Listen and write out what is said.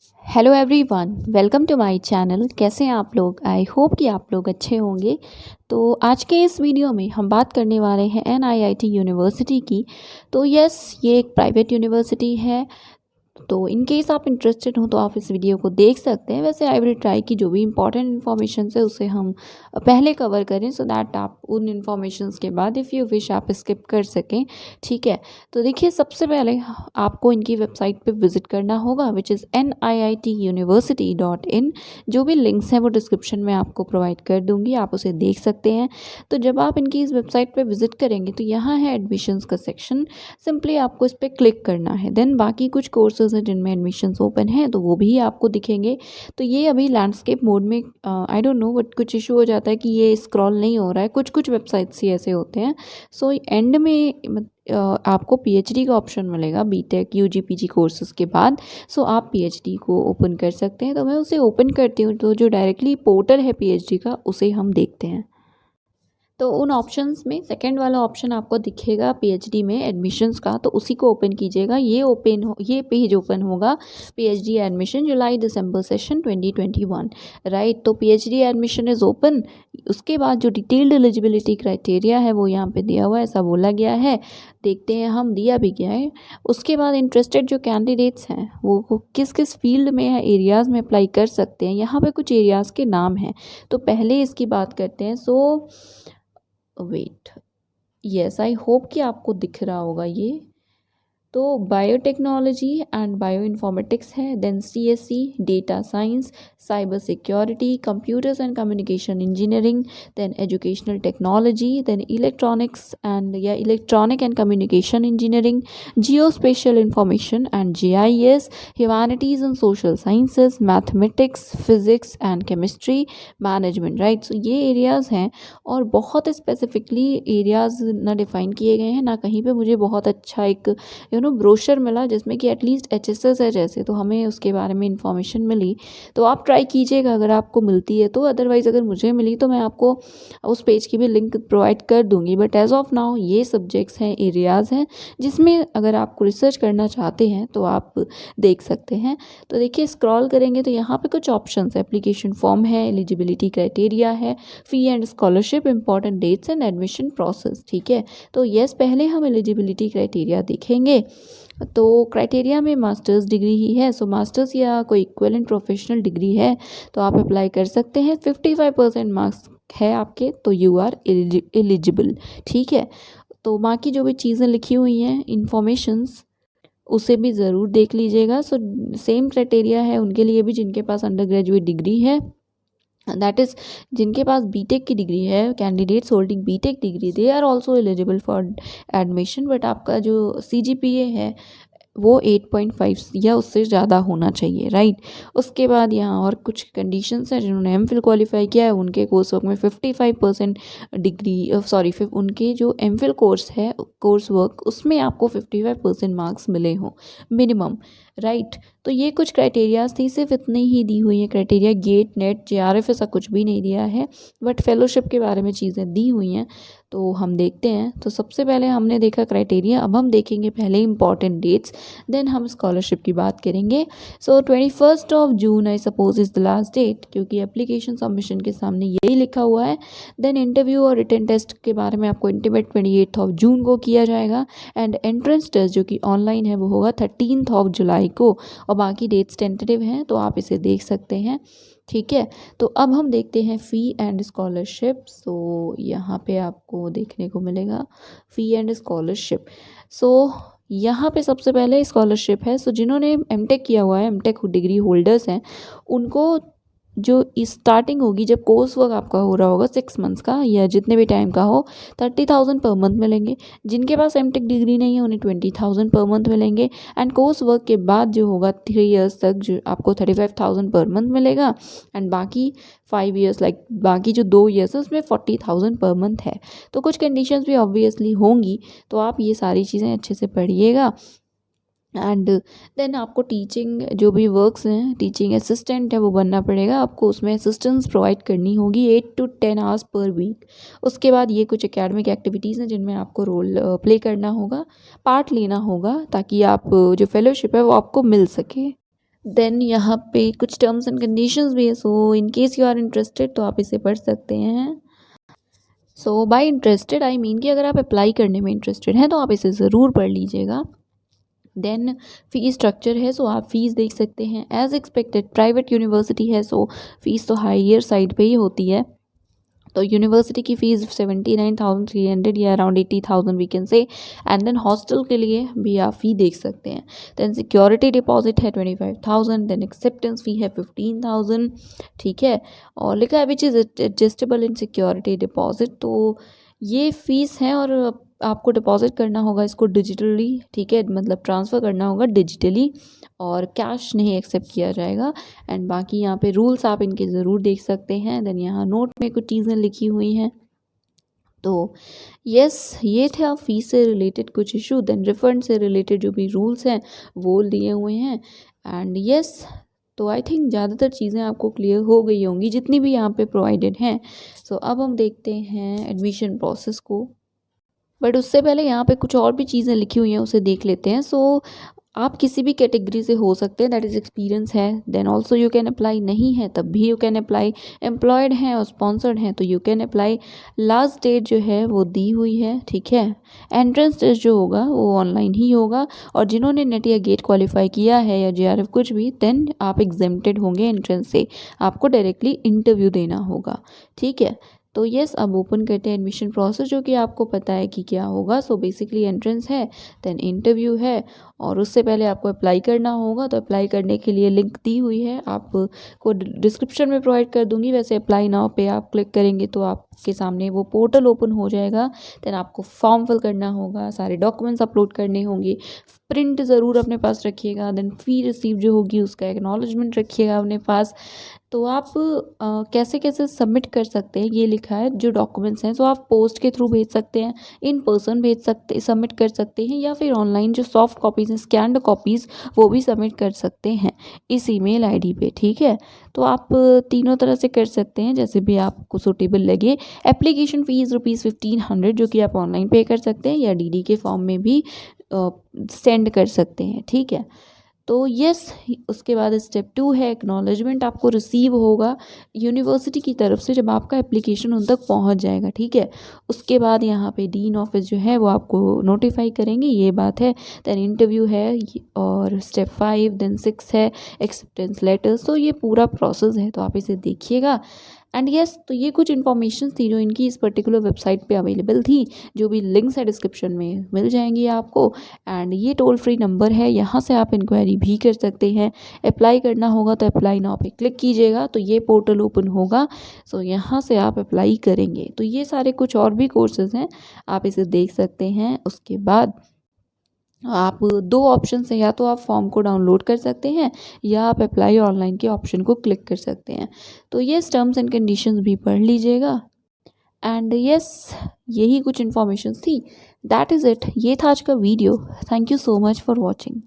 Hello everyone, welcome to my channel. कैसे हैं आप लोग? आई होप कि आप लोग अच्छे होंगे। तो आज के इस वीडियो में हम बात करने वाले हैं NIIT यूनिवर्सिटी की। तो यस, ये एक प्राइवेट यूनिवर्सिटी है। तो इन केस आप इंटरेस्टेड हो तो आप इस वीडियो को देख सकते हैं। वैसे आई विल ट्राई कि जो भी इंपॉर्टेंट इन्फॉर्मेशन है उसे हम पहले कवर करें, सो दैट आप उन इन्फॉर्मेशंस के बाद इफ़ यू विश आप स्किप कर सकें। ठीक है, तो देखिए, सबसे पहले आपको इनकी वेबसाइट पे विजिट करना होगा, विच इज़ NIITuniversity.in। जो भी लिंक्स हैं वो डिस्क्रिप्शन में आपको प्रोवाइड कर दूंगी, आप उसे देख सकते हैं। तो जब आप इनकी इस वेबसाइट पे विजिट करेंगे तो यहाँ है एडमिशन्स का सेक्शन। सिंपली आपको इस पर क्लिक करना है। देन बाकी कुछ कोर्सेज हैं जिनमें एडमिशन्स ओपन हैं तो वो भी आपको दिखेंगे। तो ये अभी लैंडस्केप मोड में, आई डोंट नो बट कुछ इशू हो जाता है कि ये स्क्रॉल नहीं हो रहा है। कुछ कुछ वेबसाइट्स ही ऐसे होते हैं। सो एंड में आपको PhD का ऑप्शन मिलेगा BTech UG PG कोर्सेज के बाद। सो आप PhD को ओपन कर सकते हैं। तो मैं उसे ओपन करती हूँ, तो जो डायरेक्टली पोर्टल है PhD का उसे हम देखते हैं। तो उन ऑप्शंस में सेकंड वाला ऑप्शन आपको दिखेगा PhD में एडमिशन्स का, तो उसी को ओपन कीजिएगा। ये पेज ओपन होगा PhD एडमिशन जुलाई दिसंबर सेशन 2021। राइट, तो PhD एडमिशन इज़ ओपन। उसके बाद जो डिटेल्ड एलिजिबिलिटी क्राइटेरिया है वो यहाँ पे दिया हुआ है, ऐसा बोला गया है। देखते हैं, हम दिया भी गया है। उसके बाद इंटरेस्टेड जो कैंडिडेट्स हैं वो किस किस फील्ड में या एरियाज़ में अप्लाई कर सकते हैं। यहाँ पे कुछ एरियाज़ के नाम हैं, तो पहले इसकी बात करते हैं। So wait, yes, I hope कि आपको दिख रहा होगा ये। तो बायोटेक्नोलॉजी एंड बायो इन्फॉर्मेटिक्स है। Then CSE, data science, cyber security, computers and communication engineering, then educational technology, then electronics and या electronic and communication engineering, geospatial information and GIS, humanities and social sciences, mathematics, physics and chemistry, management. Right, so ये areas हैं और बहुत specifically areas ना define किए गए हैं, ना कहीं पे मुझे बहुत अच्छा एक ब्रोशर मिला जिसमें कि एटलीस्ट HSS है जैसे, तो हमें उसके बारे में इंफॉर्मेशन मिली। तो आप ट्राई कीजिएगा अगर आपको मिलती है तो। अदरवाइज़ अगर मुझे मिली तो मैं आपको उस पेज की भी लिंक प्रोवाइड कर दूंगी। बट एज ऑफ नाउ ये सब्जेक्ट्स हैं, एरियाज़ हैं जिसमें अगर आपको रिसर्च करना चाहते हैं तो आप देख सकते हैं। तो देखिए, स्क्रॉल करेंगे तो यहाँ पे कुछ ऑप्शन है। एप्लीकेशन फॉर्म है, एलिजिबिलिटी क्राइटेरिया है, fee and scholarship, important dates and admission process. ठीक है, तो यस, पहले हम एलिजिबिलिटी क्राइटेरिया देखेंगे। तो क्राइटेरिया में मास्टर्स डिग्री ही है। सो मास्टर्स या कोई इक्विवेलेंट प्रोफेशनल डिग्री है तो आप अप्लाई कर सकते हैं। 55% मार्क्स है आपके तो यू आर एलिजिबल। ठीक है, तो बाकी जो भी चीज़ें लिखी हुई हैं इंफॉर्मेशंस उसे भी ज़रूर देख लीजिएगा। सो सेम क्राइटेरिया है उनके लिए भी जिनके पास अंडर ग्रेजुएट डिग्री है, दैट इज़ जिनके पास BTech की डिग्री है। Candidates holding BTech degree they are also eligible for admission. But आपका जो CGPA है वो 8.5 या उससे ज़्यादा होना चाहिए। राइट, उसके बाद यहाँ और कुछ कंडीशंस हैं। जिन्होंने MPhil क्वालिफाई किया है उनके कोर्स वर्क में 55% डिग्री, उनके जो MPhil कोर्स है, कोर्स वर्क, उसमें आपको 55% मार्क्स मिले हों मिनिमम। राइट, तो ये कुछ क्राइटेरियाज थी, सिर्फ इतनी ही दी हुई है क्राइटेरिया। गेट, नेट, JRF ऐसा कुछ भी नहीं दिया है, बट फेलोशिप के बारे में चीज़ें दी हुई हैं। तो हम देखते हैं। तो सबसे पहले हमने देखा क्राइटेरिया, अब हम देखेंगे पहले इंपॉर्टेंट डेट्स, देन हम स्कॉलरशिप की बात करेंगे। So 21 June I suppose is the last date, क्योंकि एप्लीकेशन सबमिशन के सामने यही लिखा हुआ है। देन इंटरव्यू और रिटन टेस्ट के बारे में आपको इंटीमेट 28 जून को किया जाएगा। एंड एंट्रेंस टेस्ट जो कि ऑनलाइन है वो होगा 13 जुलाई को। और बाकी डेट्स टेंटेटिव हैं तो आप इसे देख सकते हैं। ठीक है, तो अब हम देखते हैं फ़ी एंड स्कॉलरशिप। सो यहाँ पे आपको देखने को मिलेगा फ़ी एंड स्कॉलरशिप। सो यहाँ पे सबसे पहले स्कॉलरशिप है। सो जिन्होंने MTech किया हुआ है, MTech डिग्री होल्डर्स हैं, उनको जो स्टार्टिंग होगी जब कोर्स वर्क आपका हो रहा होगा 6 मंथ्स का या जितने भी टाइम का हो, 30,000 पर मंथ मिलेंगे। जिनके पास MTech डिग्री नहीं है उन्हें 20,000 पर मंथ मिलेंगे। एंड कोर्स वर्क के बाद जो होगा 3 इयर्स तक जो आपको 35,000 पर मंथ मिलेगा। एंड बाकी 5 इयर्स, लाइक बाकी जो 2 इयर्स है उसमें 40,000 पर मंथ है। तो कुछ कंडीशंस भी ऑब्वियसली होंगी, तो आप ये सारी चीज़ें अच्छे से पढ़िएगा। एंड देन आपको टीचिंग जो भी वर्क्स हैं, टीचिंग असिस्टेंट है वो बनना पड़ेगा आपको। उसमें असिस्टेंस प्रोवाइड करनी होगी 8 to 10 आवर्स पर वीक। उसके बाद ये कुछ एकेडमिक एक्टिविटीज़ हैं जिनमें आपको रोल प्ले करना होगा, पार्ट लेना होगा, ताकि आप जो फेलोशिप है वो आपको मिल सके। देन यहाँ पे कुछ टर्म्स एंड कंडीशंस भी है, so in case you are interested तो आप इसे पढ़ सकते हैं। So by interested I mean कि अगर आप अप्लाई करने में इंटरेस्टेड हैं तो आप इसे ज़रूर पढ़ लीजिएगा। देन फ़ीस स्ट्रक्चर है, सो आप फ़ीस देख सकते हैं। एज़ एक्सपेक्टेड प्राइवेट यूनिवर्सिटी है, सो फ़ीस तो हायर साइड पे ही होती है। तो यूनिवर्सिटी की फ़ीस 79,300 या around 80,000 we can say. And then hostel के लिए भी आप फ़ी देख सकते हैं। देन सिक्योरिटी डिपॉजिट है 25,000। देन एक्सेप्टेंस फ़ी है 15,000, ठीक है। और लिखा है which is adjustable in security deposit. तो ये फ़ीस है और आपको डिपॉजिट करना होगा इसको डिजिटली, ठीक है, मतलब ट्रांसफ़र करना होगा डिजिटली और कैश नहीं एक्सेप्ट किया जाएगा। एंड बाकी यहाँ पे रूल्स आप इनके ज़रूर देख सकते हैं। देन यहाँ नोट में कुछ चीज़ें लिखी हुई हैं। तो यस, ये थे फ़ीस से रिलेटेड कुछ इशू। देन रिफ़ंड से रिलेटेड जो भी रूल्स हैं वो दिए हुए हैं। एंड यस, तो आई थिंक ज़्यादातर चीज़ें आपको क्लियर हो गई होंगी जितनी भी यहाँ पे प्रोवाइडेड हैं। सो अब हम देखते हैं एडमिशन प्रोसेस को। बट उससे पहले यहाँ पे कुछ और भी चीज़ें लिखी हुई हैं, उसे देख लेते हैं। सो आप किसी भी कैटेगरी से हो सकते हैं, दैट इज़ एक्सपीरियंस है। Then also you can apply, नहीं है तब भी यू कैन अप्लाई। एम्प्लॉयड हैं और स्पॉन्सर्ड हैं तो you can apply. Last date जो है वो दी हुई है, ठीक है। एंट्रेंस टेस्ट जो होगा वो ऑनलाइन ही होगा। और जिन्होंने नेट या गेट क्वालिफाई किया है या JRF कुछ भी, देन आप एग्जेम्प्टेड होंगे एंट्रेंस से। आपको डायरेक्टली इंटरव्यू देना होगा, ठीक है। तो यस, अब ओपन करते हैं एडमिशन प्रोसेस, जो कि आपको पता है कि क्या होगा। सो बेसिकली एंट्रेंस है, देन इंटरव्यू है और उससे पहले आपको अप्लाई करना होगा। तो अप्लाई करने के लिए लिंक दी हुई है, आपको डिस्क्रिप्शन में प्रोवाइड कर दूंगी। वैसे अप्लाई नाउ पे आप क्लिक करेंगे तो आपके सामने वो पोर्टल ओपन हो जाएगा। देन आपको फॉर्म फिल करना होगा, सारे डॉक्यूमेंट्स अपलोड करने होंगे, प्रिंट ज़रूर अपने पास रखिएगा। देन फ़ी रिसीव जो होगी उसका एक्नॉलेजमेंट रखिएगा अपने पास। तो आप कैसे कैसे सबमिट कर सकते हैं ये लिखा है, जो डॉक्यूमेंट्स हैं। सो आप पोस्ट के थ्रू भेज सकते हैं, इन पर्सन भेज सकते, सबमिट कर सकते हैं, या फिर ऑनलाइन जो सॉफ्ट कॉपीज़ हैं, स्कैन्ड कॉपीज़, वो भी सबमिट कर सकते हैं इस ईमेल आईडी पे, ठीक है। तो आप तीनों तरह से कर सकते हैं, जैसे भी आपको सूटेबल लगे। एप्लीकेशन फ़ीस ₹1500 जो कि आप ऑनलाइन पे कर सकते हैं या DD के फॉर्म में भी सेंड कर सकते हैं, ठीक है। तो यस, उसके बाद स्टेप 2 है एक्नॉलेजमेंट। आपको रिसीव होगा यूनिवर्सिटी की तरफ से जब आपका एप्लीकेशन उन तक पहुंच जाएगा, ठीक है। उसके बाद यहाँ पे डीन ऑफिस जो है वो आपको नोटिफाई करेंगे, ये बात है। देन इंटरव्यू है और स्टेप 5, देन 6 है एक्सेप्टेंस लेटर्स। तो ये पूरा प्रोसेस है, तो आप इसे देखिएगा। एंड यस, तो ये कुछ इन्फॉर्मेशन थी जो इनकी इस पर्टिकुलर वेबसाइट पे अवेलेबल थी, जो भी लिंक्स है डिस्क्रिप्शन में मिल जाएंगी आपको। एंड ये टोल फ्री नंबर है, यहाँ से आप इंक्वायरी भी कर सकते हैं। अप्लाई करना होगा तो अप्लाई नाउ पे क्लिक कीजिएगा तो ये पोर्टल ओपन होगा। सो यहाँ से आप अप्लाई करेंगे। तो ये सारे कुछ और भी कोर्सेज़ हैं, आप इसे देख सकते हैं। उसके बाद आप दो ऑप्शन से, या तो आप फॉर्म को डाउनलोड कर सकते हैं या आप अप्लाई ऑनलाइन के ऑप्शन को क्लिक कर सकते हैं। तो ये टर्म्स एंड कंडीशंस भी पढ़ लीजिएगा। एंड यस, यही कुछ इन्फॉर्मेशन थी। दैट इज़ इट, ये था आज का video. Thank you so much for watching.